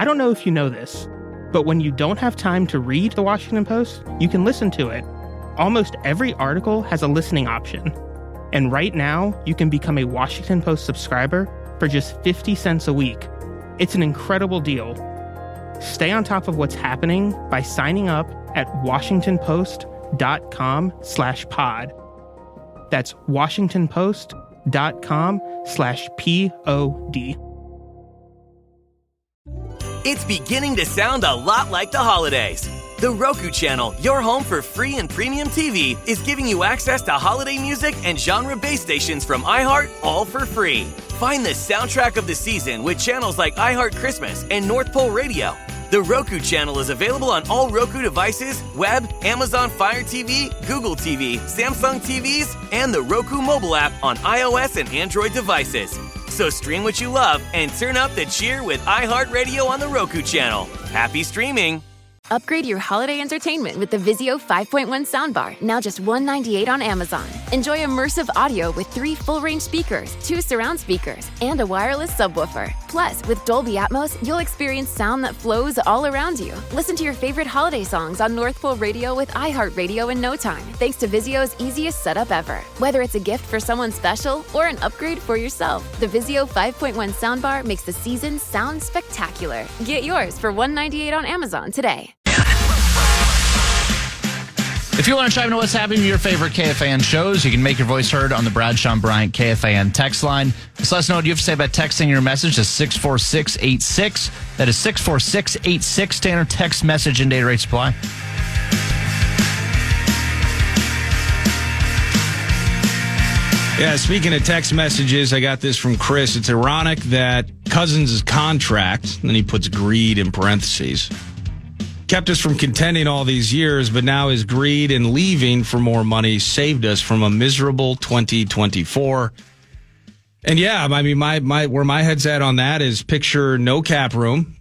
I don't know if you know this, but when you don't have time to read the Washington Post, you can listen to it. Almost every article has a listening option. And right now, you can become a Washington Post subscriber for just 50 cents a week. It's an incredible deal. Stay on top of what's happening by signing up at washingtonpost.com/pod. That's washingtonpost.com/POD. It's beginning to sound a lot like the holidays. The Roku channel, your home for free and premium TV, is giving you access to holiday music and genre-based stations from iHeart, all for free. Find the soundtrack of the season with channels like iHeart Christmas and North Pole Radio. The Roku channel is available on all Roku devices, web, Amazon Fire TV, Google TV, Samsung TVs, and the Roku mobile app on iOS and Android devices. So stream what you love and turn up the cheer with iHeartRadio on the Roku channel. Happy streaming! Upgrade your holiday entertainment with the Vizio 5.1 soundbar, now just $198 on Amazon. Enjoy immersive audio with 3 full-range speakers, 2 surround speakers, and a wireless subwoofer. Plus, with Dolby Atmos, you'll experience sound that flows all around you. Listen to your favorite holiday songs on North Pole Radio with iHeartRadio in no time, thanks to Vizio's easiest setup ever. Whether it's a gift for someone special or an upgrade for yourself, the Vizio 5.1 soundbar makes the season sound spectacular. Get yours for $198 on Amazon today. If you want to chime in what's happening to your favorite KFAN shows, you can make your voice heard on the Brad Sean Bryant KFAN text line. Just let us know what you have to say about texting your message to 64686. That is 64686. Standard text message and data rate supply. Yeah, speaking of text messages, I got this from Chris. It's ironic that Cousins' contract, and then he puts greed in parentheses, kept us from contending all these years, but now his greed and leaving for more money saved us from a miserable 2024. And yeah, I mean, my where my head's at on that is picture no cap room,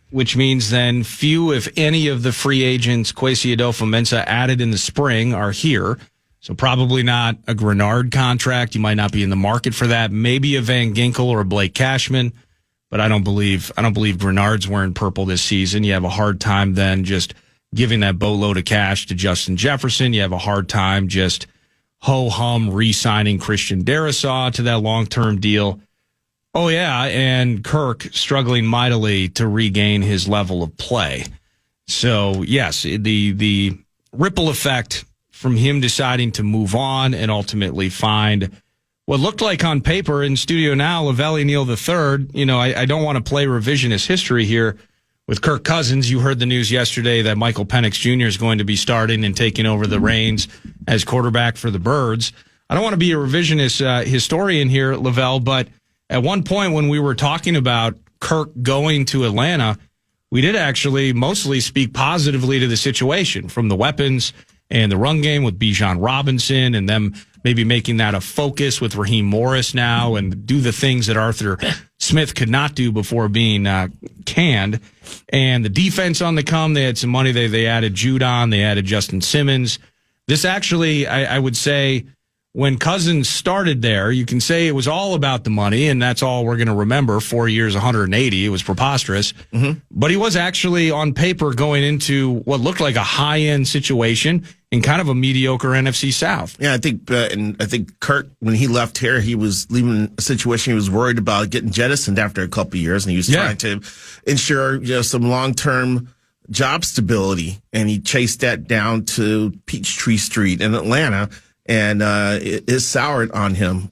which means then few, if any, of the free agents Kwesi Adolfo-Mensah added in the spring are here. So probably not a Grenard contract. You might not be in the market for that. Maybe a Van Ginkel or a Blake Cashman. But I don't believe Grenard's wearing purple this season. You have a hard time then just giving that boatload of cash to Justin Jefferson. You have a hard time just ho-hum re-signing Christian Darrisaw to that long-term deal. Oh, yeah, and Kirk struggling mightily to regain his level of play. So, yes, the ripple effect from him deciding to move on and ultimately find what looked like on paper in studio now, Lavelle Neal III. You know, I don't want to play revisionist history here with Kirk Cousins. You heard the news yesterday that Michael Penix Jr. is going to be starting and taking over the reins as quarterback for the Birds. I don't want to be a revisionist historian here, Lavelle, but at one point when we were talking about Kirk going to Atlanta, we did actually mostly speak positively to the situation, from the weapons and the run game with Bijan Robinson and them maybe making that a focus with Raheem Morris now and do the things that Arthur Smith could not do before being canned. And the defense on the come, they had some money. They added Judon. They added Justin Simmons. This actually, I would say, when Cousins started there, you can say it was all about the money, and that's all we're going to remember. 4 years, 180. It was preposterous. Mm-hmm. But he was actually on paper going into what looked like a high-end situation in kind of a mediocre NFC South. Yeah, I think Kirk, when he left here, he was leaving a situation he was worried about getting jettisoned after a couple of years, and he was trying to ensure some long-term job stability, and he chased that down to Peachtree Street in Atlanta. And it is soured on him.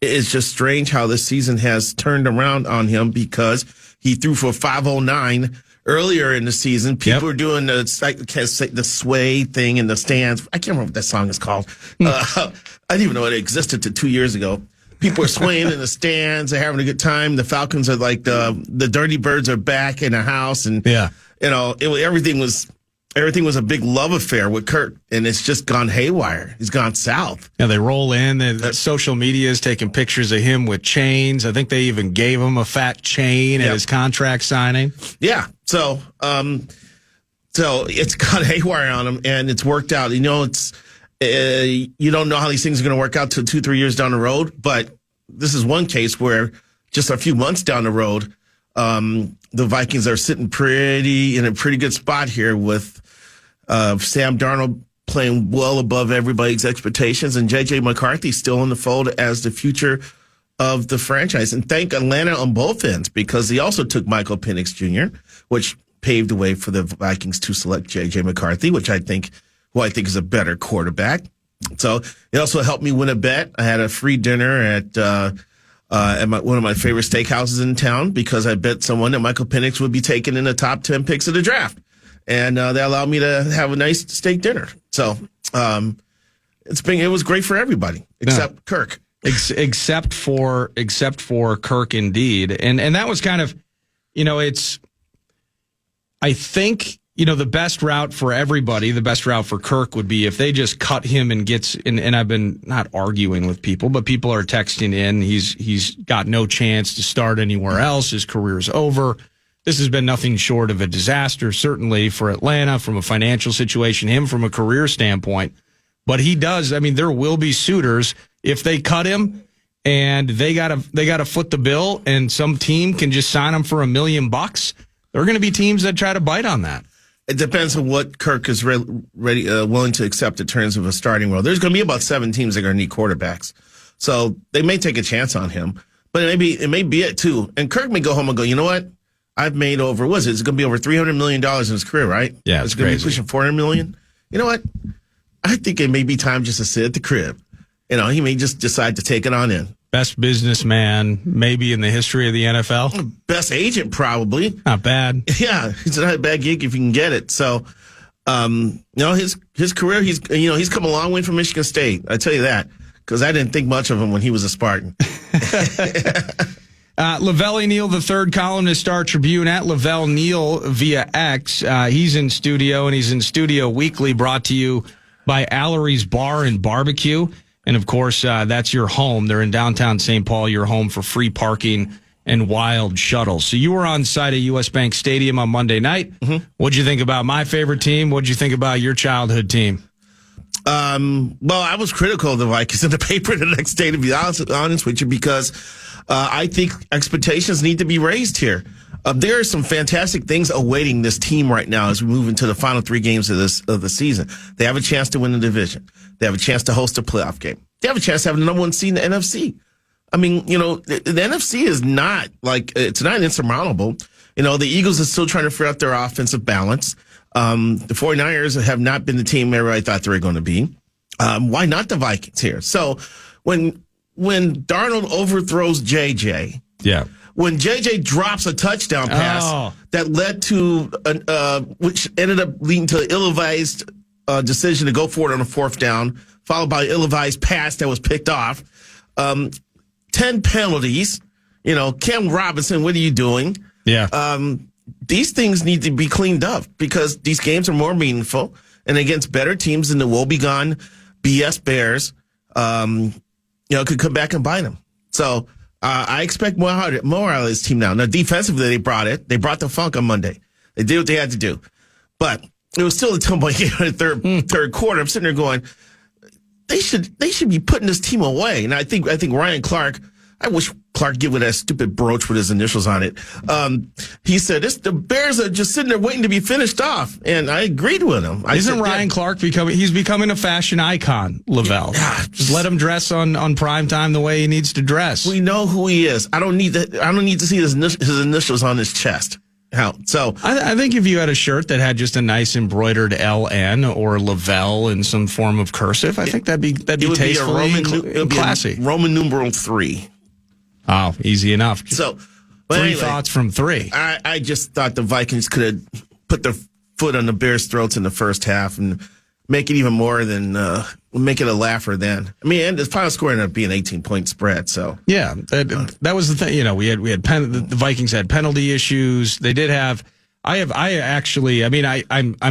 It's just strange how this season has turned around on him, because he threw for 509 earlier in the season. People were doing the sway thing in the stands. I can't remember what that song is called. I didn't even know it existed till 2 years ago. People are swaying in the stands. They're having a good time. The Falcons are like the Dirty Birds are back in the house, and everything was a big love affair with Kurt, and it's just gone haywire. He's gone south. Yeah, they roll in. The social media is taking pictures of him with chains. I think they even gave him a fat chain at his contract signing. Yeah. So it's gone haywire on him, and it's worked out. You know, you don't know how these things are going to work out till 2-3 years down the road, but this is one case where just a few months down the road, The Vikings are sitting in a pretty good spot here with Sam Darnold playing well above everybody's expectations, and J.J. McCarthy still in the fold as the future of the franchise. And thank Atlanta on both ends, because he also took Michael Penix Jr., which paved the way for the Vikings to select J.J. McCarthy, who I think is a better quarterback. So it also helped me win a bet. I had a free dinner at one of my favorite steakhouses in town, because I bet someone that Michael Penix would be taken in the top 10 picks of the draft. And that allowed me to have a nice steak dinner. So it was great for everybody except Kirk. Except for Kirk, indeed. And that was kind of, I think, the best route for everybody, the best route for Kirk would be if they just cut him and and I've been not arguing with people, but people are texting in. He's got no chance to start anywhere else. His career's over. This has been nothing short of a disaster, certainly for Atlanta, from a financial situation, him from a career standpoint. But he does. There will be suitors if they cut him and they gotta foot the bill, and some team can just sign him for $1 million. There are going to be teams that try to bite on that. It depends on what Kirk is willing to accept in terms of a starting role. There's going to be about 7 teams that are going to need quarterbacks, so they may take a chance on him. But it may be it too. And Kirk may go home and go, you know what? I've made over, it's going to be over $300 million in his career, right? Yeah, it's going to be pushing $400 million. You know what? I think it may be time just to sit at the crib. He may just decide to take it on in. Best businessman maybe in the history of the NFL. Best agent, probably. Not bad. Yeah, it's not a bad gig if you can get it. So, his career, he's come a long way from Michigan State. I tell you that, because I didn't think much of him when he was a Spartan. Lavelle Neal, the third columnist, Star Tribune, at Lavelle Neal via X. He's in studio, and he's in studio weekly, brought to you by Allery's Bar and Barbecue. And, of course, that's your home. They're in downtown St. Paul, your home for free parking and wild shuttles. So you were on site at U.S. Bank Stadium on Monday night. Mm-hmm. What'd you think about my favorite team? What'd you think about your childhood team? Well, I was critical of the Vikings in the paper the next day, to be honest with you, because I think expectations need to be raised here. There are some fantastic things awaiting this team right now as we move into the final 3 games of the season. They have a chance to win the division. They have a chance to host a playoff game. They have a chance to have the number 1 seed in the NFC. The NFC is not it's not insurmountable. The Eagles are still trying to figure out their offensive balance. The 49ers have not been the team everybody thought they were going to be. Why not the Vikings here? So when Darnold overthrows JJ, yeah. When JJ drops a touchdown pass that led to which ended up leading to an ill-advised decision to go for it on a 4th down, followed by an ill-advised pass that was picked off. 10 penalties. Cam Robinson, what are you doing? Yeah. These things need to be cleaned up, because these games are more meaningful, and against better teams than the woebegone BS Bears, could come back and bite them. So I expect more out of this team now. Now, defensively, they brought the funk on Monday. They did what they had to do. But it was still a tumble game in the third quarter. I'm sitting there going, they should be putting this team away. And I think Ryan Clark, I wish Clark give with that stupid brooch with his initials on it. He said, the Bears are just sitting there waiting to be finished off. And I agreed with him. Isn't Ryan Clark becoming a fashion icon, Lavelle? Yeah, just let him dress on prime time the way he needs to dress. We know who he is. I don't need to see his initials on his chest. So I think if you had a shirt that had just a nice embroidered LN or Lavelle in some form of cursive, I think that'd be tastefully classy. Roman numeral 3. Oh, easy enough. So, three thoughts from 3. I just thought the Vikings could have put their foot on the Bears' throats in the first half and make it even more than make it a laugher then. And the final score ended up being 18-point spread. So yeah, that was the thing. The Vikings had penalty issues. They did have. I'm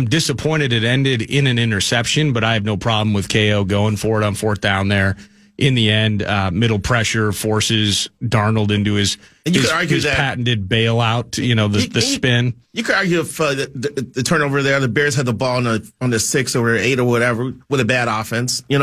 disappointed it ended in an interception, but I have no problem with KO going for it on 4th down there. In the end, middle pressure forces Darnold into his patented bailout, the spin. You could argue if the turnover there, the Bears had the ball on the 6 or 8 or whatever with a bad offense. You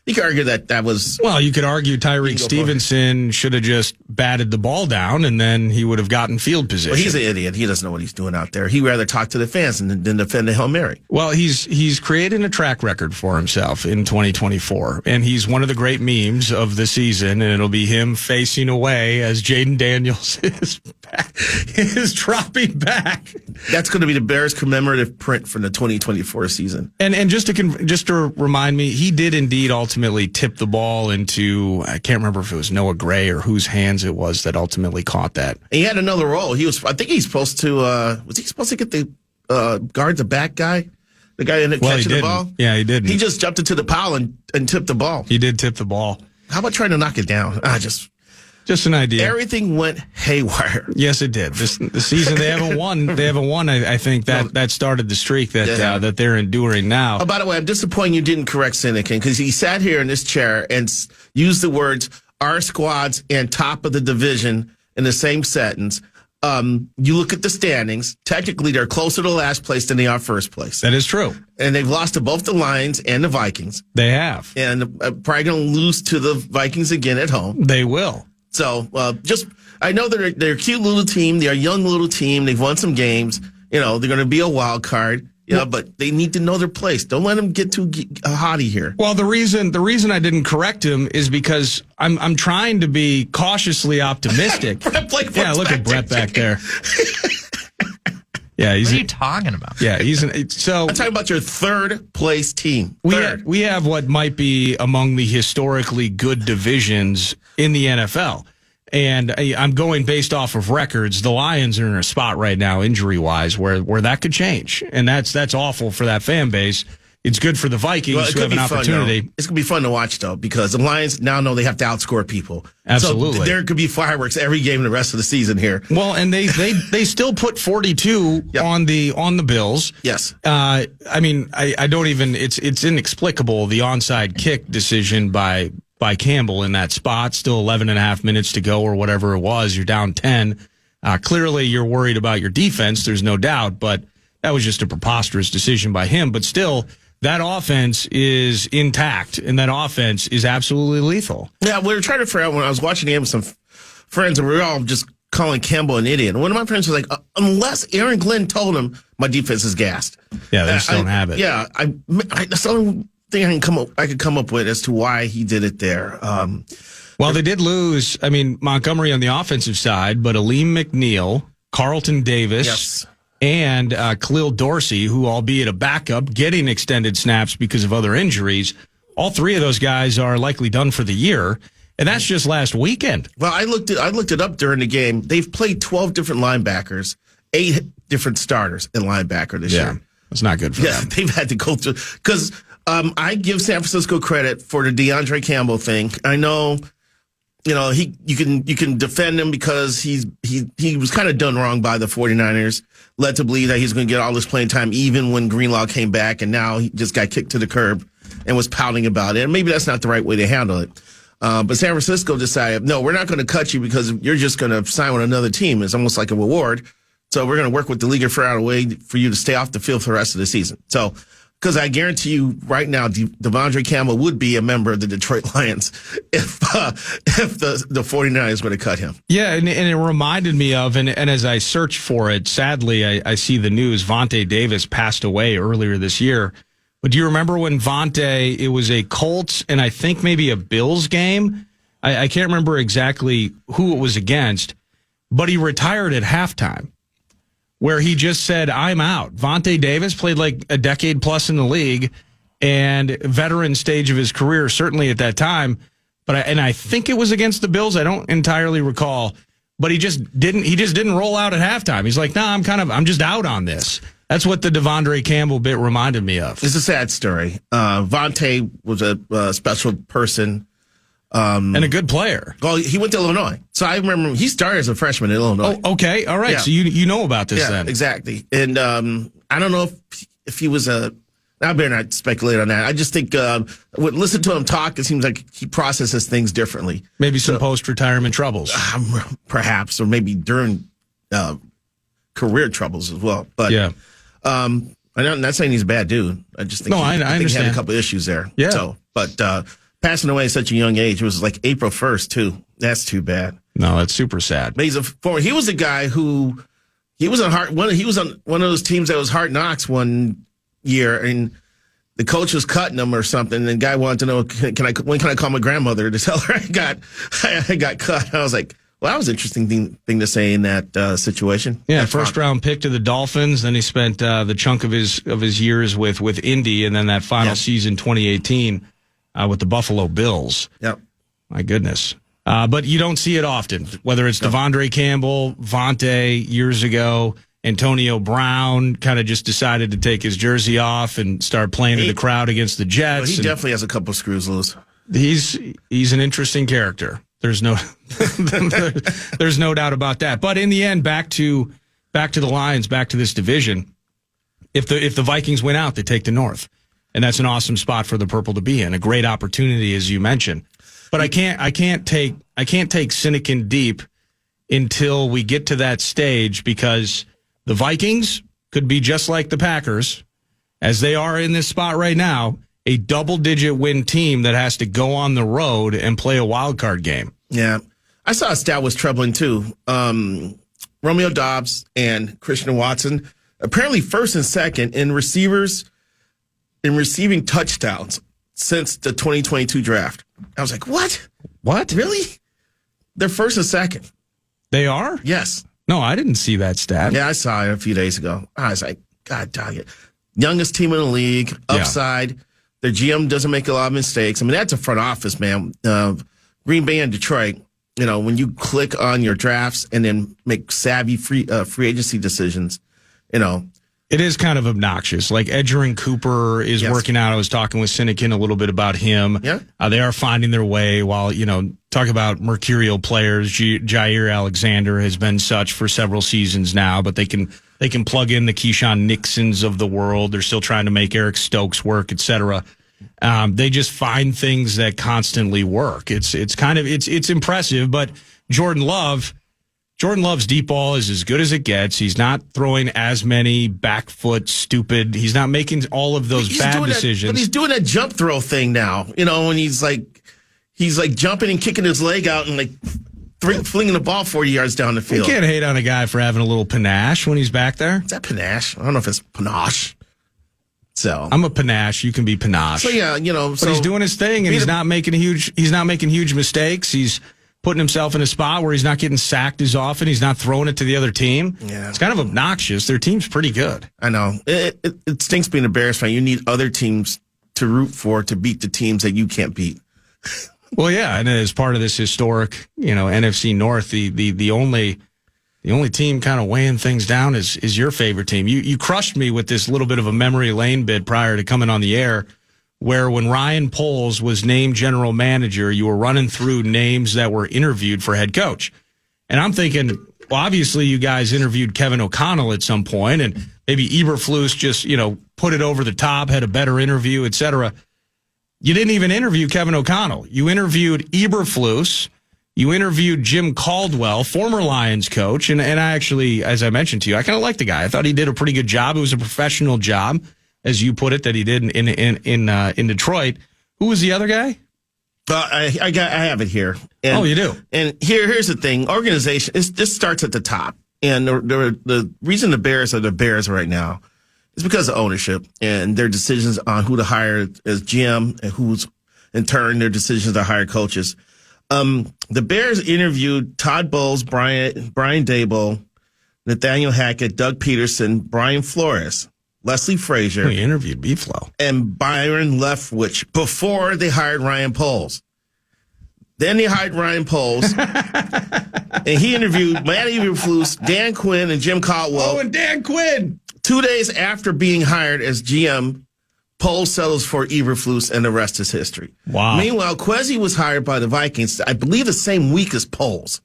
You could argue that was... Well, you could argue Tyreek Stevenson should have just batted the ball down, and then he would have gotten field position. Well, he's an idiot. He doesn't know what he's doing out there. He'd rather talk to the fans than defend the Hail Mary. Well, he's created a track record for himself in 2024, and he's one of the great memes of the season, and it'll be him facing away as Jaden Daniels is dropping back. That's going to be the Bears commemorative print from the 2024 season. And just to remind me, he did indeed ultimately tip the ball into, I can't remember if it was Noah Gray or whose hands it was that ultimately caught that. And he had another role. I think he's supposed to, was he supposed to get the guard the back guy? The guy ended up catching the ball? Yeah, he didn't. He just jumped into the pile and tipped the ball. He did tip the ball. How about trying to knock it down? Just an idea. Everything went haywire. Yes, it did. The season they haven't won. I think that started the streak that they're enduring now. Oh, by the way, I'm disappointed you didn't correct Sinekin because he sat here in this chair and used the words "our squads" and "top of the division" in the same sentence. You look at the standings. Technically, they're closer to last place than they are first place. That is true. And they've lost to both the Lions and the Vikings. They have. And probably going to lose to the Vikings again at home. They will. So I know they're a cute little team. They're a young little team. They've won some games. They're going to be a wild card. But they need to know their place. Don't let them get too haughty here. Well, the reason I didn't correct him is because I'm trying to be cautiously optimistic. Look at Brett back there. Yeah, what are you talking about? Yeah, I'm talking about your third place team. We have what might be among the historically good divisions in the NFL. And I'm going based off of records. The Lions are in a spot right now, injury-wise, where that could change. And that's awful for that fan base. It's good for the Vikings who have an opportunity. It's going to be fun to watch, though, because the Lions now know they have to outscore people. Absolutely. So there could be fireworks every game the rest of the season here. Well, and they still put 42 on the Bills. Yes. I don't even, it's inexplicable, the onside kick decision by Campbell in that spot. Still 11 and a half minutes to go or whatever it was. You're down 10. Clearly, you're worried about your defense. There's no doubt, but that was just a preposterous decision by him. But still, that offense is intact, and that offense is absolutely lethal. Yeah, we were trying to figure out when I was watching the game with some friends, and we were all just calling Campbell an idiot. And one of my friends was like, unless Aaron Glenn told him my defense is gassed. Yeah, they just don't have it. Yeah, that's the only thing I could come up with as to why he did it there. Well, they did lose, Montgomery on the offensive side, but Aleem McNeil, Carlton Davis, yes, and Khalil Dorsey, who, albeit a backup, getting extended snaps because of other injuries. All three of those guys are likely done for the year, and that's just last weekend. Well, I looked it up during the game. They've played 12 different linebackers, 8 different starters in linebacker this year. That's not good for them. Yeah, they've had to go through because I give San Francisco credit for the DeAndre Campbell thing. I know. You can defend him because he was kind of done wrong by the 49ers, led to believe that he's going to get all this playing time even when Greenlaw came back, and now he just got kicked to the curb and was pouting about it. And maybe that's not the right way to handle it. But San Francisco decided, no, we're not going to cut you because you're just going to sign with another team. It's almost like a reward. So we're going to work with the league and figure out a way for you to stay off the field for the rest of the season. So, because I guarantee you right now, Devondre Campbell would be a member of the Detroit Lions if the 49ers would have cut him. Yeah, and it reminded me of, and as I searched for it, sadly, I see the news, Vontae Davis passed away earlier this year. But do you remember when Vontae, it was a Colts and I think maybe a Bills game? I can't remember exactly who it was against, but he retired at halftime, where he just said, I'm out. Vontae Davis played like a decade plus in the league and veteran stage of his career, certainly at that time. But I think it was against the Bills. I don't entirely recall, but he just didn't roll out at halftime. He's like, nah, I'm just out on this. That's what the Devondre Campbell bit reminded me of. It's a sad story. Vontae was a special person. And a good player. Well, he went to Illinois. So I remember he started as a freshman in Illinois. Oh, okay. All right. Yeah. So you know about this then. Exactly. And I don't know if he was I better not speculate on that. I just think listen to him talk, it seems like he processes things differently. Maybe some post-retirement troubles. Perhaps, or maybe during career troubles as well. But yeah. I'm not saying he's a bad dude. I just think I understand. he had a couple issues there. Yeah. So, but passing away at such a young age. It was like April 1st, too. That's too bad. No, that's super sad. But he was a guy who he was on one of those teams that was Hard Knocks one year, and the coach was cutting him or something. And the guy wanted to know, when can I call my grandmother to tell her I got cut? I was like, well, that was an interesting thing to say in that situation. Yeah, first round pick to the Dolphins. Then he spent the chunk of his years with Indy, and then that final season, 2018, with the Buffalo Bills. Yep. My goodness. But you don't see it often, whether it's Devondre Campbell, Vontae years ago, Antonio Brown kind of just decided to take his jersey off and start playing in the crowd against the Jets. He definitely has a couple screws loose. He's an interesting character. There's no there's no doubt about that. But in the end, back to the Lions, back to this division. If the Vikings win out, they take the North. And that's an awesome spot for the Purple to be in. A great opportunity, as you mentioned. But I can't take Sinekin deep until we get to that stage, because the Vikings could be just like the Packers, as they are in this spot right now, a double-digit win team that has to go on the road and play a wild card game. Yeah. I saw a stat was troubling, too. Romeo Doubs and Christian Watson, apparently first and second in receiving touchdowns since the 2022 draft. I was like, what? What? Really? They're first and second. They are? Yes. No, I didn't see that stat. Yeah, I saw it a few days ago. I was like, God dog it. Youngest team in the league, upside. Yeah. Their GM doesn't make a lot of mistakes. I mean, that's a front office, man. Green Bay and Detroit, when you click on your drafts and then make savvy free agency decisions, It is kind of obnoxious. Like Edgerrin Cooper is working out. I was talking with Sinekin a little bit about him. Yeah. They are finding their way while, talk about mercurial players. Jair Alexander has been such for several seasons now, but they can plug in the Keyshawn Nixons of the world. They're still trying to make Eric Stokes work, et cetera. They just find things that constantly work. It's impressive, but Jordan Love's deep ball is as good as it gets. He's not throwing as many back foot stupid. He's not making all of those bad decisions. But he's doing that jump throw thing now. When he's like jumping and kicking his leg out and like flinging the ball 40 yards down the field. You can't hate on a guy for having a little panache when he's back there. Is that panache? I don't know if it's panache. So I'm a panache. You can be panache. So yeah, but he's doing his thing, and he's not making huge mistakes. He's putting himself in a spot where he's not getting sacked as often. He's not throwing it to the other team. Yeah. It's kind of obnoxious. Their team's pretty good. I know. It stinks being a Bears fan. You need other teams to root for to beat the teams that you can't beat. Well, yeah, and as part of this historic, NFC North, the only team kind of weighing things down is your favorite team. You crushed me with this little bit of a memory lane bit prior to coming on the air, where when Ryan Poles was named general manager, you were running through names that were interviewed for head coach. And I'm thinking, well, obviously you guys interviewed Kevin O'Connell at some point, and maybe Eberflus just, put it over the top, had a better interview, et cetera. You didn't even interview Kevin O'Connell. You interviewed Eberflus. You interviewed Jim Caldwell, former Lions coach. And I actually, as I mentioned to you, I kind of liked the guy. I thought he did a pretty good job. It was a professional job, as you put it, that he did in Detroit. Who was the other guy? I have it here. And, you do. And here's the thing: organization. This starts at the top, and the reason the Bears are the Bears right now is because of ownership and their decisions on who to hire as GM, and who's in turn their decisions to hire coaches. The Bears interviewed Todd Bowles, Brian Daboll, Nathaniel Hackett, Doug Peterson, Brian Flores, Leslie Frazier. He interviewed B-Flow. And Byron Leftwich before they hired Ryan Poles. Then they hired Ryan Poles. And he interviewed Matt Eberflus, Dan Quinn, and Jim Caldwell. Oh, and Dan Quinn! 2 days after being hired as GM, Poles settles for Eberflus, and the rest is history. Wow. Meanwhile, Kwesi was hired by the Vikings, I believe the same week as Poles.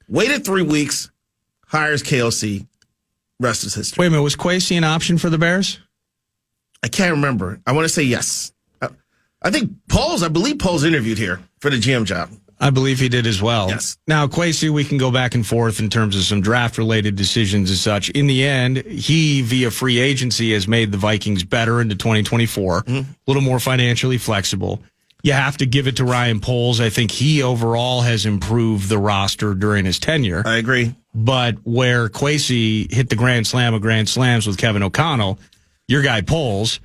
Waited 3 weeks, hires KOC, rest is history. Wait a minute, was Kwesi an option for the Bears? I can't remember. I want to say yes. I believe Poles interviewed here for the GM job. I believe he did as well. Yes. Now, Kwesi, we can go back and forth in terms of some draft-related decisions and such. In the end, he, via free agency, has made the Vikings better into 2024, a little more financially flexible. you have to give it to Ryan Poles. I think he overall has improved the roster during his tenure. I agree. But where Kwesi hit the grand slam of grand slams with Kevin O'Connell, your guy Poles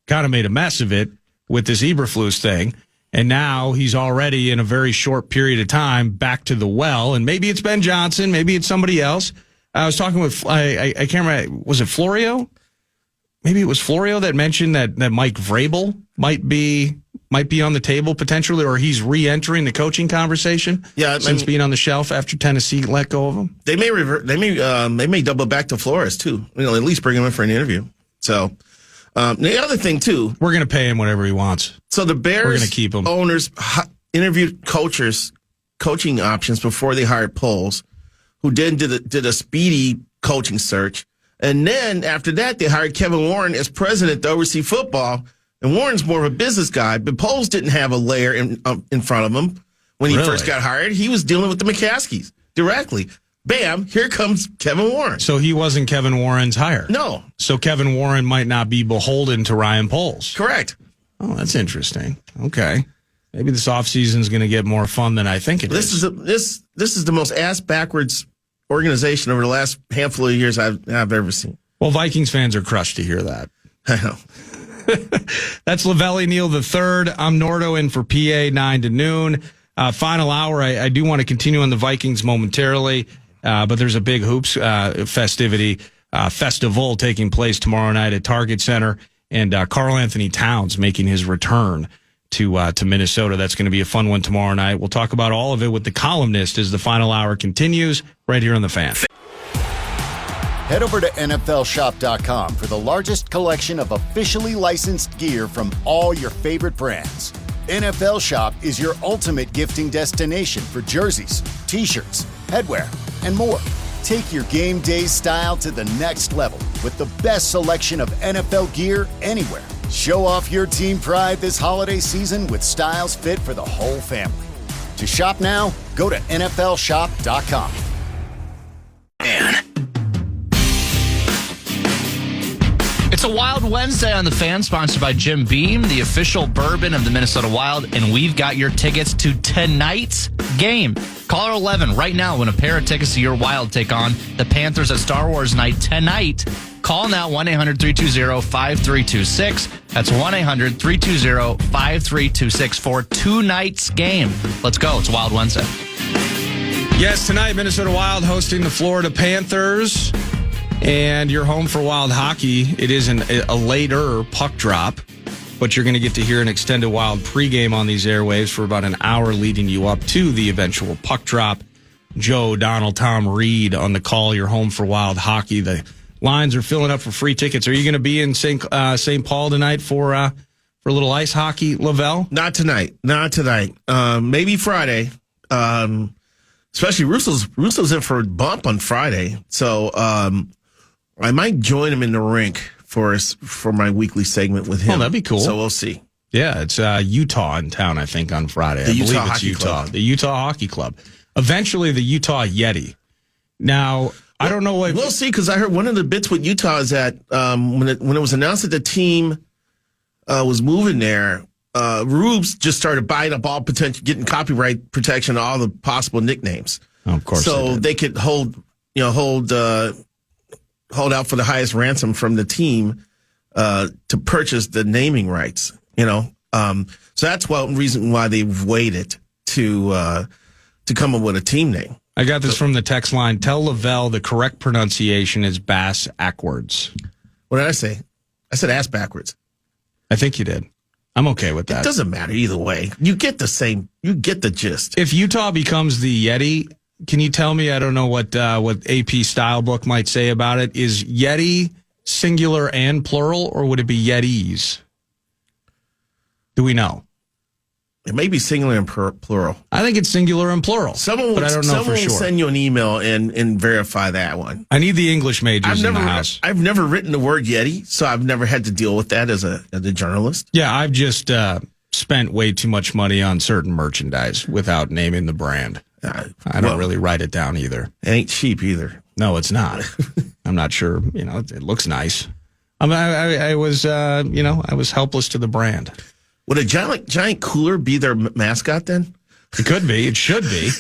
kind of made a mess of it with this Eberflus thing. And now he's already in a very short period of time back to the well. And maybe it's Ben Johnson. Maybe it's somebody else. I was talking with, I can't remember, was it Florio? Maybe it was Florio that mentioned that Mike Vrabel might be on the table potentially, or he's re-entering the coaching conversation. Yeah, since being on the shelf after Tennessee let go of him. They may revert. They may double back to Flores too. At least bring him in for an interview. So the other thing too, we're going to pay him whatever he wants. So the Bears we're going to keep him. Owners interviewed coaching options before they hired Poles, who then did a speedy coaching search. And then after that, they hired Kevin Warren as president to oversee football. And Warren's more of a business guy, but Poles didn't have a layer in front of him when he first got hired. He was dealing with the McCaskies directly. Bam, here comes Kevin Warren. So he wasn't Kevin Warren's hire? No. So Kevin Warren might not be beholden to Ryan Poles? Correct. Oh, that's interesting. Okay. Maybe this offseason is going to get more fun than I think it is. This is the most ass-backwards organization over the last handful of years I've ever seen. Well, Vikings fans are crushed to hear that. I know. That's Lavelle, Neal the third. I'm Nordo in for PA 9 to noon. Final hour. I do want to continue on the Vikings momentarily, but there's a big hoops festival taking place tomorrow night at Target Center, and Karl Anthony Towns making his return to Minnesota. That's going to be a fun one tomorrow night. We'll talk about all of it with the columnist as the final hour continues right here on The Fan. Head over to NFLShop.com for the largest collection of officially licensed gear from all your favorite brands. NFL Shop is your ultimate gifting destination for jerseys, t-shirts, headwear, and more. Take your game day style to the next level with the best selection of NFL gear anywhere. Show off your team pride this holiday season with styles fit for the whole family. To shop now, go to NFLShop.com. It's a Wild Wednesday on The Fan, sponsored by Jim Beam, the official bourbon of the Minnesota Wild, and we've got your tickets to tonight's game. Caller 11 right now win a pair of tickets to your Wild take on the Panthers at Star Wars Night tonight. Call now, 1-800-320-5326. That's 1-800-320-5326 for tonight's game. Let's go. It's Wild Wednesday. Yes, tonight, Minnesota Wild hosting the Florida Panthers. And you're home for Wild hockey. It is a later puck drop, but you're going to get to hear an extended Wild pregame on these airwaves for about an hour leading you up to the eventual puck drop. Joe, Donald, Tom Reed on the call. You're home for Wild hockey. The lines are filling up for free tickets. Are you going to be in St. Paul tonight for a little ice hockey, Lavelle? Not tonight. Maybe Friday. Especially Russo's in for a bump on Friday. So, I might join him in the rink for my weekly segment with him. Oh, that'd be cool. So we'll see. Yeah, it's Utah in town, I think, on Friday. The Utah Hockey Club. The Utah Hockey Club. Eventually, the Utah Yeti. Now, I don't know what... We'll see, because I heard one of the bits with Utah is that when it was announced that the team was moving there, Rubes just started buying up all potential, getting copyright protection on all the possible nicknames. Oh, of course. So they could hold out for the highest ransom from the team to purchase the naming rights. So that's one reason why they've waited to come up with a team name. I got this from the text line. Tell Lavelle the correct pronunciation is bass backwards. What did I say? I said ass backwards. I think you did. I'm okay with that. It doesn't matter either way. You get the gist. If Utah becomes the Yeti, can you tell me, I don't know what AP Style Book might say about it, is Yeti singular and plural, or would it be Yetis? Do we know? It may be singular and plural. I think it's singular and plural. Someone will send you an email and verify that one. I need the English majors in the house. I've never written the word Yeti, so I've never had to deal with that as a journalist. Yeah, I've just spent way too much money on certain merchandise without naming the brand. I don't really write it down either. It ain't cheap either. No, it's not. I'm not sure. It looks nice. I was helpless to the brand. Would a giant cooler be their mascot then? It could be. It should be.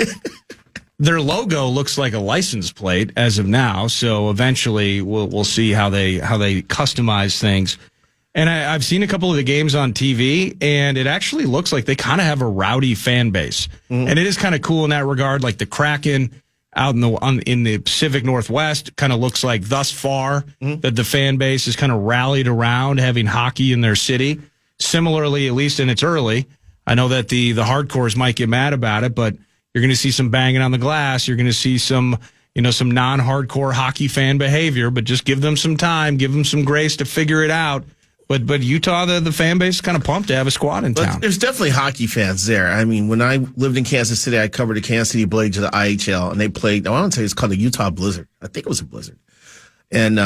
Their logo looks like a license plate as of now, so eventually we'll see how they customize things. And I've seen a couple of the games on TV, and it actually looks like they kind of have a rowdy fan base, and it is kind of cool in that regard. Like the Kraken out in the Pacific Northwest, kind of looks like thus far that the fan base is kind of rallied around having hockey in their city. Similarly, at least in its early, I know that the hardcores might get mad about it, but you're going to see some banging on the glass. You're going to see some non-hardcore hockey fan behavior, but just give them some time, give them some grace to figure it out. But Utah, the fan base is kind of pumped to have a squad in town. There's definitely hockey fans there. I mean, when I lived in Kansas City, I covered the Kansas City Blades of the IHL, and they played, I want to say it's called the Utah Blizzard. I think it was a Blizzard. And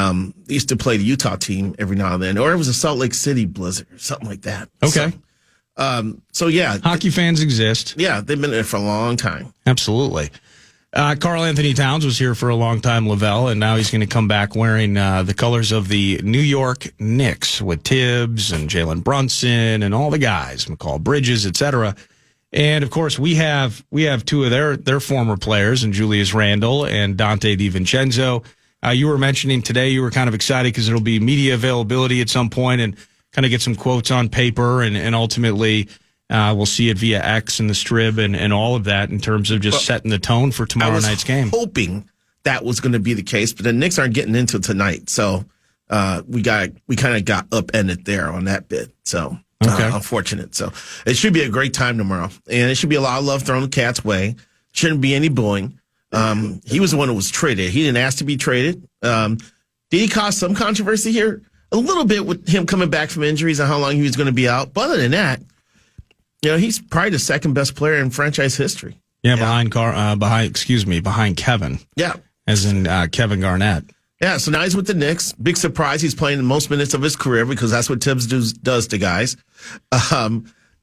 they used to play the Utah team every now and then, or it was a Salt Lake City Blizzard or something like that. Okay. So yeah. Hockey fans exist. Yeah, they've been there for a long time. Absolutely. Karl Anthony Towns was here for a long time, Lavelle, and now he's going to come back wearing the colors of the New York Knicks with Tibbs and Jalen Brunson and all the guys, McCall Bridges, etc. And of course, we have two of their former players, and Julius Randle and Dante DiVincenzo. You were mentioning today you were kind of excited because it'll be media availability at some point and kind of get some quotes on paper, and ultimately we'll see it via X and the Strib and all of that in terms of just setting the tone for tomorrow night's game. Hoping that was going to be the case, but the Knicks aren't getting into tonight, so we kind of got upended there on that bit. So unfortunate. So it should be a great time tomorrow, and it should be a lot of love thrown the Cat's way. Shouldn't be any booing. He was the one who was traded. He didn't ask to be traded. Did he cause some controversy here? A little bit with him coming back from injuries and how long he was going to be out. But other than that, he's probably the second best player in franchise history. Yeah, behind Kevin. Yeah. As in Kevin Garnett. Yeah, so now he's with the Knicks. Big surprise. He's playing the most minutes of his career because that's what Tibbs does to guys.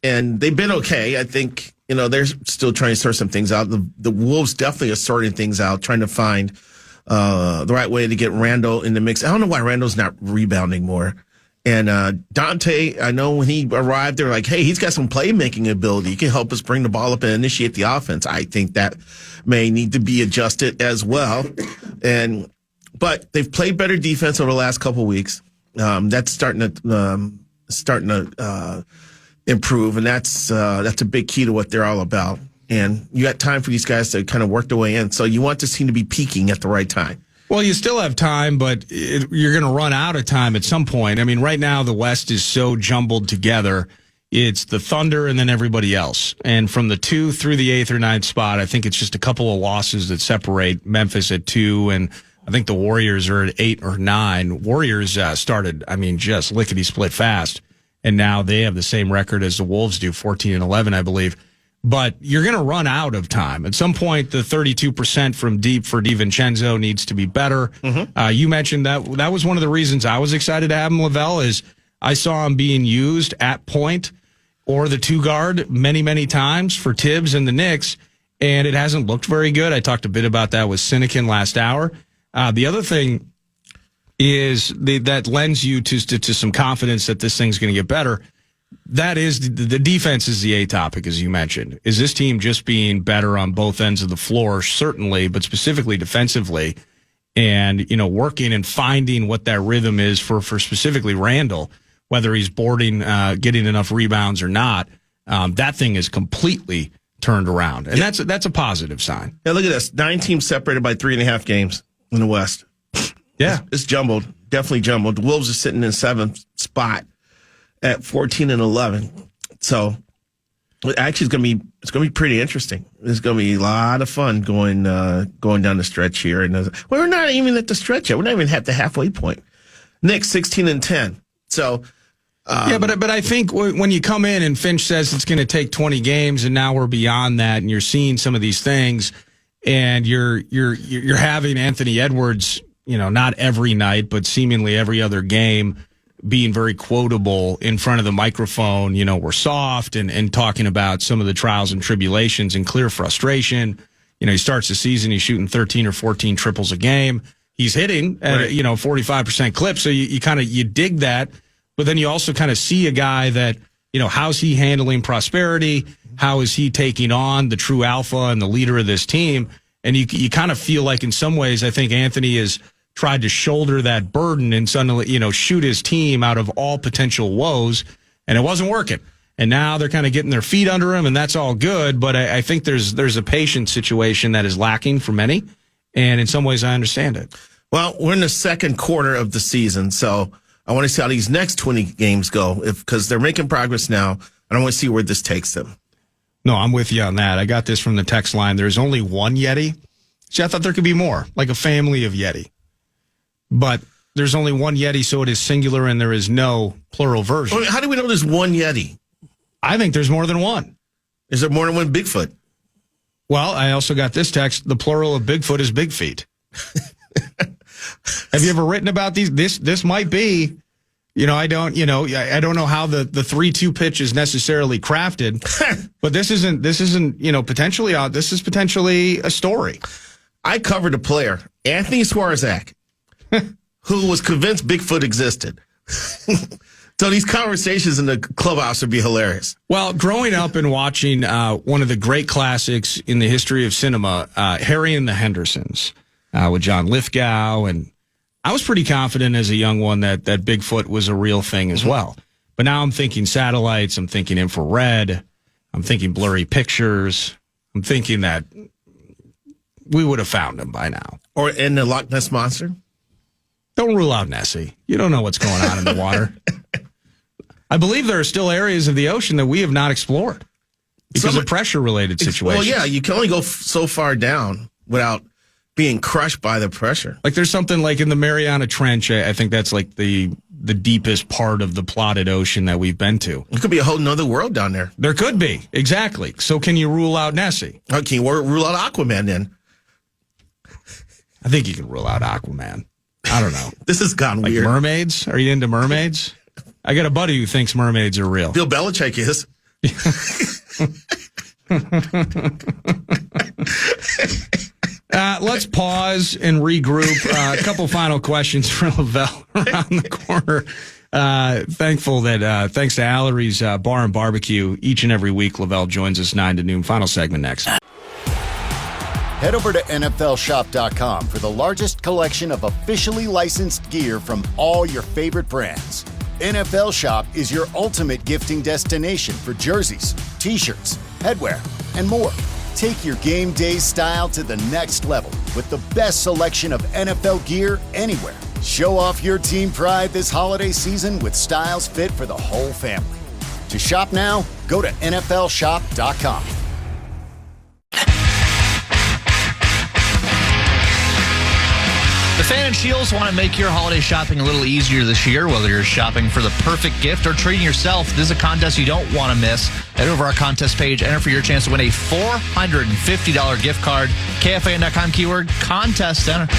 And they've been okay. I think, they're still trying to sort some things out. The Wolves definitely are sorting things out, trying to find the right way to get Randle in the mix. I don't know why Randle's not rebounding more. And Dante, I know when he arrived, they're like, hey, he's got some playmaking ability. He can help us bring the ball up and initiate the offense. I think that may need to be adjusted as well. But they've played better defense over the last couple of weeks. That's starting to improve, and that's a big key to what they're all about. And you got time for these guys to kind of work their way in. So you want this team to be peaking at the right time. Well, you still have time, but you're going to run out of time at some point. I mean, right now the West is so jumbled together. It's the Thunder and then everybody else. And from the 2 through the 8th or 9th spot, I think it's just a couple of losses that separate Memphis at 2, and I think the Warriors are at 8 or 9. Warriors started, just lickety-split fast, and now they have the same record as the Wolves do, 14-11, I believe. But you're going to run out of time. At some point, the 32% from deep for DiVincenzo needs to be better. Mm-hmm. You mentioned that was one of the reasons I was excited to have him, Lavelle, is I saw him being used at point or the 2 guard many, many times for Tibbs and the Knicks, and it hasn't looked very good. I talked a bit about that with Sinekin last hour. The other thing is that lends you to some confidence that this thing's going to get better. That is, the defense is the A topic, as you mentioned. Is this team just being better on both ends of the floor? Certainly, but specifically defensively, and working and finding what that rhythm is for specifically Randle, whether he's boarding, getting enough rebounds or not. That thing is completely turned around, and that's a positive sign. Yeah, look at this: 9 teams separated by 3.5 games in the West. Yeah, it's jumbled, definitely jumbled. The Wolves are sitting in 7th spot at 14-11. So actually, it's gonna be pretty interesting. It's gonna be a lot of fun going down the stretch here. And we're not even at the stretch yet. We're not even at the halfway point. Knicks 16-10. So but I think when you come in and Finch says it's going to take 20 games, and now we're beyond that, and you're seeing some of these things, and you're having Anthony Edwards, not every night, but seemingly every other game, being very quotable in front of the microphone. We're soft and talking about some of the trials and tribulations and clear frustration. He starts the season, he's shooting 13 or 14 triples a game. He's hitting at 45% clip. So you dig that, but then you also kind of see a guy that, how's he handling prosperity? How is he taking on the true alpha and the leader of this team? And you kind of feel like in some ways, I think Anthony has tried to shoulder that burden and suddenly, shoot his team out of all potential woes, and it wasn't working. And now they're kind of getting their feet under him, and that's all good. But I think there's a patient situation that is lacking for many, and in some ways I understand it. Well, we're in the second quarter of the season, so I want to see how these next 20 games go, because they're making progress now. I want to see where this takes them. No, I'm with you on that. I got this from the text line. There's only one Yeti. See, I thought there could be more, like a family of Yeti. But there's only one Yeti, so it is singular, and there is no plural version. How do we know there's one Yeti? I think there's more than one. Is there more than one Bigfoot? Well, I also got this text. The plural of Bigfoot is Big Feet. Have you ever written about these? This might be... I don't know how the 3-2 pitch is necessarily crafted, but this isn't, potentially this is potentially a story. I covered a player, Anthony Swarzak, who was convinced Bigfoot existed. So these conversations in the clubhouse would be hilarious. Well, growing up and watching one of the great classics in the history of cinema, Harry and the Hendersons, with John Lithgow, and I was pretty confident as a young one that Bigfoot was a real thing as well. But now I'm thinking satellites, I'm thinking infrared, I'm thinking blurry pictures, I'm thinking that we would have found him by now. Or in the Loch Ness Monster? Don't rule out Nessie. You don't know what's going on in the water. I believe there are still areas of the ocean that we have not explored because of pressure-related situations. Well, yeah, you can only go so far down without being crushed by the pressure. Like there's something like in the Mariana Trench, I think that's like the deepest part of the plotted ocean that we've been to. It could be a whole nother world down there. There could be, exactly. So can you rule out Nessie? Can you rule out Aquaman then? I think you can rule out Aquaman. I don't know. This has gone like weird. Mermaids? Are you into mermaids? I got a buddy who thinks mermaids are real. Bill Belichick is. Let's pause and regroup. A couple final questions for Lavelle around the corner. Thankful that thanks to Allery's Bar and Barbecue, each and every week Lavelle joins us 9 to noon. Final segment next. Head over to NFLshop.com for the largest collection of officially licensed gear from all your favorite brands. NFL Shop is your ultimate gifting destination for jerseys, t-shirts, headwear, and more. Take your game day style to the next level with the best selection of NFL gear anywhere. Show off your team pride this holiday season with styles fit for the whole family. To shop now, go to NFLshop.com. The Fan and Shields want to make your holiday shopping a little easier this year, whether you're shopping for the perfect gift or treating yourself. This is a contest you don't want to miss. Head over our contest page, enter for your chance to win a $450 gift card. KFAN.com keyword contest, enter.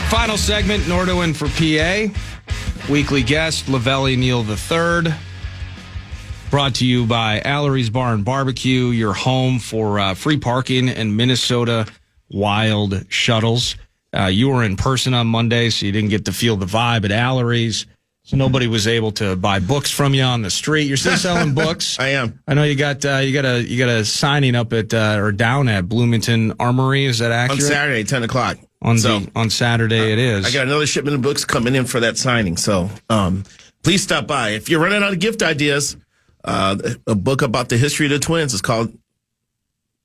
Final segment, Nordo in for PA. Weekly guest, Lavelle Neal III. Brought to you by Allery's Bar and Barbecue, your home for free parking and Minnesota Wild shuttles. You were in person on Monday, so you didn't get to feel the vibe at Allery's. So nobody was able to buy books from you on the street. You're still selling books. I am. I know you got a signing up at or down at Bloomington Armory. Is that accurate? On Saturday, 10 o'clock. On Saturday it is. I got another shipment of books coming in for that signing. So please stop by. If you're running out of gift ideas, a book about the history of the Twins is called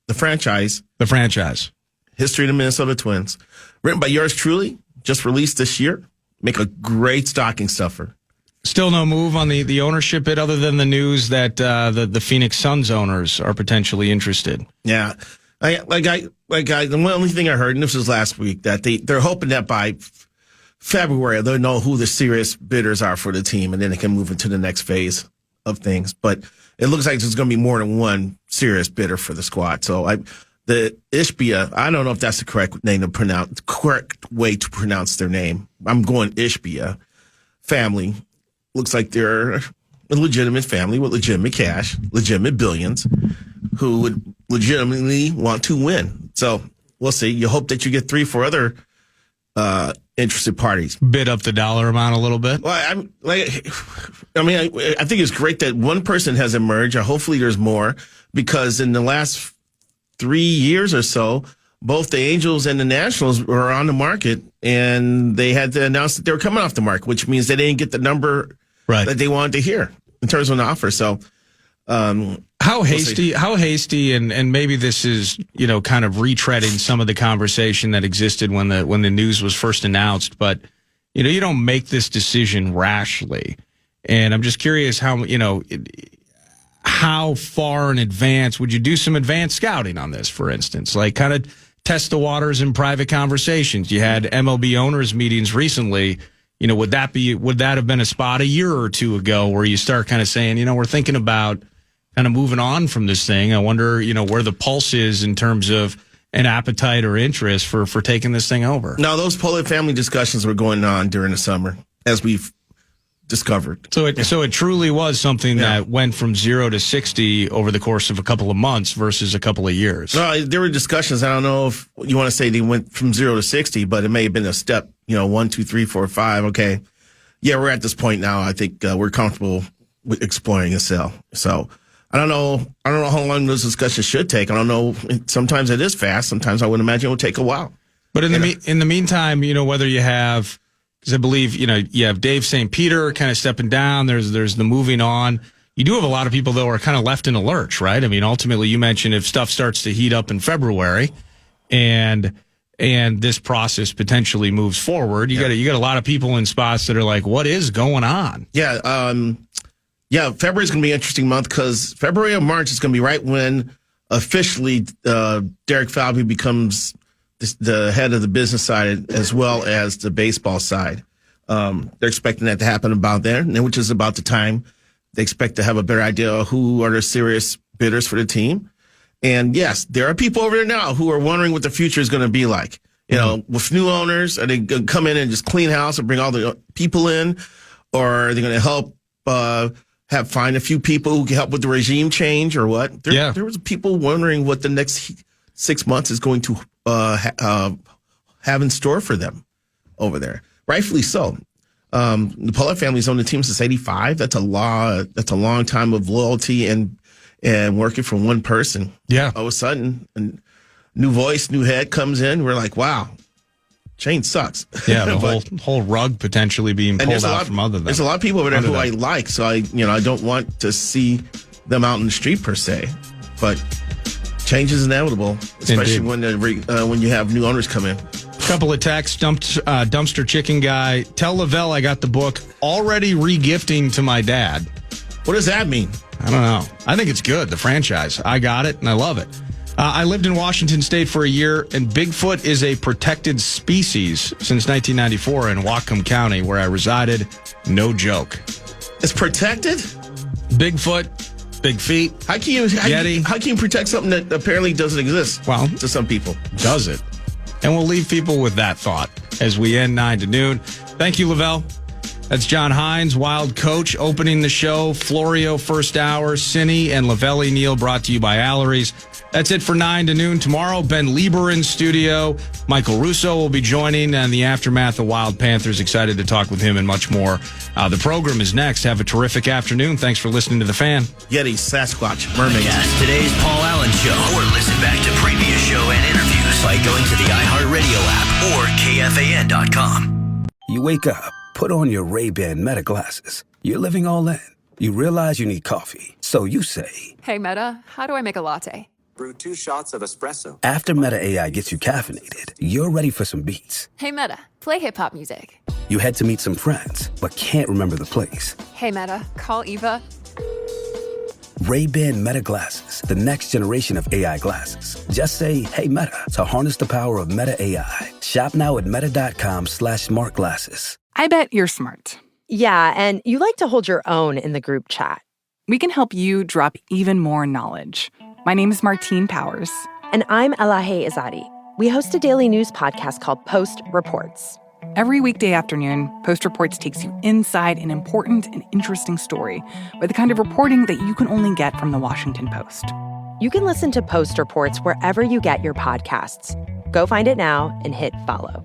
The Franchise. The Franchise. History of the Minnesota Twins. Written by yours truly, just released this year. Make a great stocking stuffer. Still no move on the ownership bit other than the news that the Phoenix Suns owners are potentially interested. Yeah. The only thing I heard, and this was last week, that they're hoping that by February, they'll know who the serious bidders are for the team, and then they can move into the next phase of things. But it looks like there's going to be more than one serious bidder for the squad. So the Ishbia, I don't know if that's the correct way to pronounce their name. I'm going Ishbia family. Looks like they're a legitimate family with legitimate cash, legitimate billions, who would legitimately want to win. So we'll see. You hope that you get 3-4 other interested parties. Bid up the dollar amount a little bit. Well, I think it's great that one person has emerged. Hopefully there's more, because in the last 3 years or so, both the Angels and the Nationals were on the market, and they had to announce that they were coming off the market, which means they didn't get the number that they wanted to hear in terms of an offer. So, how hasty, and maybe this is, kind of retreading some of the conversation that existed when the news was first announced, but, you don't make this decision rashly. And I'm just curious how far in advance would you do some advanced scouting on this, for instance, like kind of test the waters in private conversations? You had MLB owners meetings recently. Would that have been a spot a year or two ago where you start kind of saying, we're thinking about kind of moving on from this thing? I wonder, where the pulse is in terms of an appetite or interest for taking this thing over. No, those Pollard family discussions were going on during the summer, as we've discovered. So it truly was something that went from 0 to 60 over the course of a couple of months versus a couple of years. No, there were discussions. I don't know if you want to say they went from 0 to 60, but it may have been a step, 1, 2, 3, 4, 5. Okay. Yeah, we're at this point now. I think we're comfortable with exploring a sale. So I don't know how long those discussions should take. I don't know. Sometimes it is fast. Sometimes I would imagine it will take a while. But in the meantime, whether you have, because I believe, you have Dave St. Peter kind of stepping down. There's the moving on. You do have a lot of people, though, who are kind of left in a lurch, right? I mean, ultimately, you mentioned if stuff starts to heat up in February and this process potentially moves forward, you got a lot of people in spots that are like, what is going on? Yeah. February's going to be an interesting month, because February or March is going to be right when officially Derek Falvey becomes the head of the business side as well as the baseball side. They're expecting that to happen about there, which is about the time they expect to have a better idea of who are the serious bidders for the team. And yes, there are people over there now who are wondering what the future is going to be like. With new owners, are they going to come in and just clean house and bring all the people in? Or are they going to help find a few people who can help with the regime change or what? There was people wondering what the next 6 months is going to have in store for them over there. Rightfully so. The Pollard family's owned the team since '85. That's a long time of loyalty and working for one person. Yeah. All of a sudden, a new voice, new head comes in. We're like, wow, change sucks. Yeah, the whole rug potentially being pulled out from under them. There's a lot of people over there who I like, so I don't want to see them out in the street per se, but change is inevitable, especially when you have new owners come in. Couple of texts. Dumpster Chicken Guy. Tell Lavelle I got the book already regifting to my dad. What does that mean? I don't know. I think it's good, the franchise. I got it, and I love it. I lived in Washington State for a year, and Bigfoot is a protected species since 1994 in Whatcom County, where I resided. No joke. It's protected? Bigfoot, big feet, Yeti. How can you protect something that apparently doesn't exist? Well, to some people. Does it? And we'll leave people with that thought as we end 9 to noon. Thank you, Lavelle. That's John Hines, Wild Coach, opening the show. Florio, first hour. Cinny and Lavelle Neal, brought to you by Allery's. That's it for 9 to noon. Tomorrow, Ben Lieber in studio. Michael Russo will be joining in the aftermath of Wild Panthers. Excited to talk with him and much more. The program is next. Have a terrific afternoon. Thanks for listening to The Fan. Yeti, Sasquatch, Mermaids. Yes, today's Paul Allen Show. Or listen back to previous show and interviews by going to the iHeartRadio app or KFAN.com. You wake up, put on your Ray-Ban Meta glasses. You're living all in. You realize you need coffee. So you say, hey, Meta, how do I make a latte? Brew 2 shots of espresso. After Meta AI gets you caffeinated, you're ready for some beats. Hey, Meta, play hip-hop music. You head to meet some friends, but can't remember the place. Hey, Meta, call Eva. Ray-Ban Meta glasses, the next generation of AI glasses. Just say, hey, Meta, to harness the power of Meta AI. Shop now at meta.com/smartglasses. I bet you're smart. Yeah, and you like to hold your own in the group chat. We can help you drop even more knowledge. My name is Martine Powers. And I'm Elahe Izadi. We host a daily news podcast called Post Reports. Every weekday afternoon, Post Reports takes you inside an important and interesting story with the kind of reporting that you can only get from the Washington Post. You can listen to Post Reports wherever you get your podcasts. Go find it now and hit follow.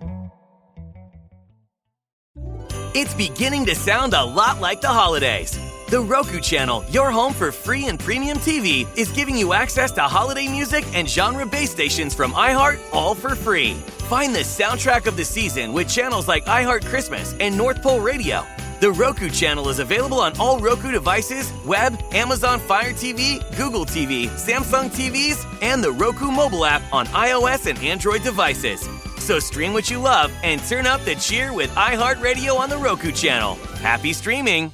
It's beginning to sound a lot like the holidays. The Roku channel, your home for free and premium TV, is giving you access to holiday music and genre-based stations from iHeart, all for free. Find the soundtrack of the season with channels like iHeart Christmas and North Pole Radio. The Roku channel is available on all Roku devices, web, Amazon Fire TV, Google TV, Samsung TVs, and the Roku mobile app on iOS and Android devices. So stream what you love and turn up the cheer with iHeartRadio on the Roku channel. Happy streaming!